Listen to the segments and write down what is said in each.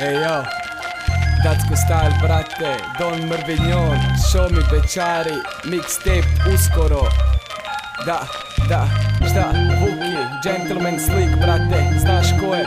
Ej yo, Dacko style brate, Don Mrvinjon, show mi Bečari, mixtape uskoro. Da, šta, Vuki, gentleman slik brate, znaš ko je,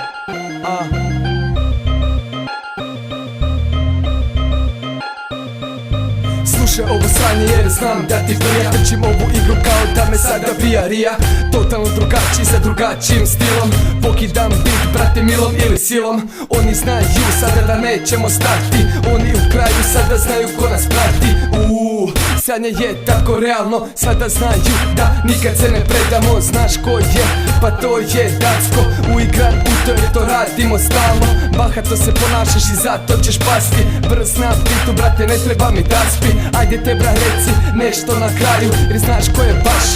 Slušaj ovo sranje jer znam da ti prija. Trčim ovu igru kao da me sada bija rija. Totalno drugačiji sa drugačijim stilom. Pokidam beat brate milom ili silom. Oni znaju sada da nećemo stati. Oni u kraju sada znaju ko nas prati. Sanje je tako realno. Sada znaju da nikad se ne predamo. Znaš ko je? Pa to je Dacko. Uigran u to jer to radimo stalno. Bahato se ponašaš i zato ćeš pasti. Brz na bitu brate, ne treba mi da spi. Ajde te bra reci nešto na kraju, jer znaš ko je baš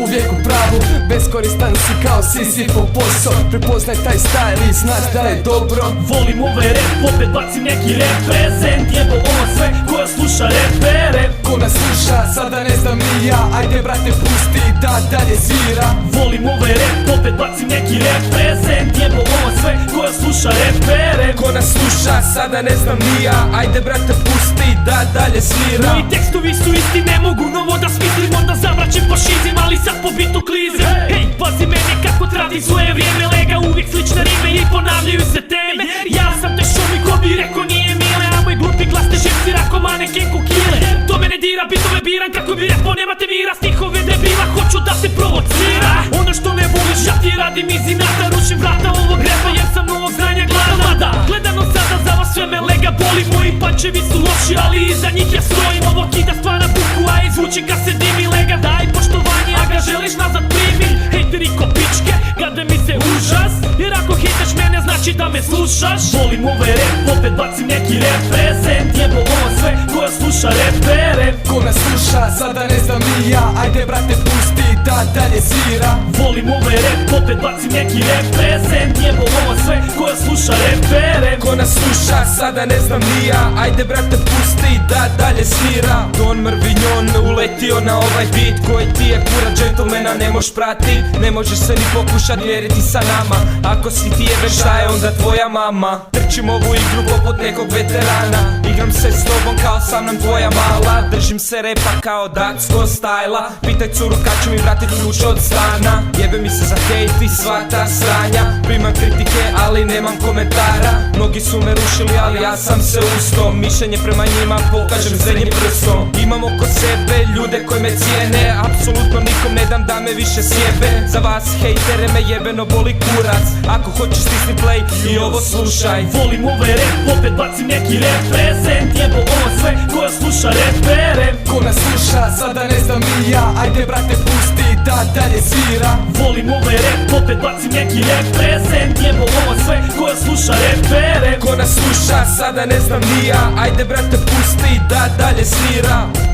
uvijek u pravu. Beskoristan si kao Sizifov posao. Prepoznaj taj style i znaš da je dobro. Volim ovaj rap, opet bacim neki reprezent. Jebo ovo sve koja sluša repere. Ko nas sluša, sada ne znam ni ja. Ajde brate pusti da dalje svira. Volim ovaj rap, opet bacim neki reprezent. Jebo ovo sve koja sluša repere. Ko nas sluša, sada ne znam ni ja. Ajde brate pusti da dalje svira. Moji tekstovi su isti, ne mogu novo da smislim. Onda zamračim fašizam, ali sad po bitu klizem. Hej, pazi mene kako tradi svoje vrijeme. Lega uvijek slične rime i ponavljaju se teme. Ja sam te šumi ko bi rekao nije mile. A moj glupi glas te živcira ko manekenku kile. To mene dira, bitove biram kako bi repo nemate mira. Stihove debila, hoću da te provocira. Ono što ne voliš, ja ti radim iz inata. Rušim vrata ovog repa jer sam novog znanja glada. Gledano sada za vas sve me lega boli. Moji pančevi su loši, ali iza njih ja stojim. Ovo kida stvara buku, a izvuči ga se dimi. Lega daj poštovanje, a ga želiš nazad primi. Hejteri ko pičke, gade mi se užas. Jer ako hitaš mene znači da me slušaš. Volim ovaj rap, opet bacim neki reprezent. Jebo ovo sve koja sluša repere. Ko nas sluša, sada ne znam ni ja. Ajde brate pusti da dalje svira. Volim ovaj rap, opet bacim neki reprezent. Jebo ovo sve koja sluša repere. Ko nas sluša, sada ne znam ni ja. Ajde brate pusti da dalje svira. Don Mrvinjon uletio na ovaj beat. Koji ti je kura džentlmena ne moš pratit. Ne možeš se ni pokušat mjeriti sa nama. Ako si ti jebe šta je onda tvoja mama. Trčim ovu igru poput nekog veterana. Igram se s tobom kao sam nam tvoja mala. Držim se repa kao Dacko stajla. Pitaj curu kad ću mi vratit ključ od stana. Jebe mi se za hejt i sva ta sranja. Primam kritike ali nemam komentara. Mnogi su me rušili ali ja sam se ustao. Mišljenje prema njima pokažem zrenje prstom. Imam oko sebe ljude koji me cijene. Apsolutno nikom ne dam da me više sjebe. Za vas hejtere me jebeno boli kurac. Ako hoćeš stisni play i ovo slušaj. Volim ovaj rap, opet bacim neki reprezent. Jebo ovo sve koja sluša repere. Ko nas sluša, sada ne znam ni ja. Ajde brate pusti da dalje svira. Volim ovaj rap, opet bacim neki reprezent. Jebo ovo sve koja sluša repere. Ko nas sluša, sada ne znam ni ja. Ajde brate pusti da dalje svira.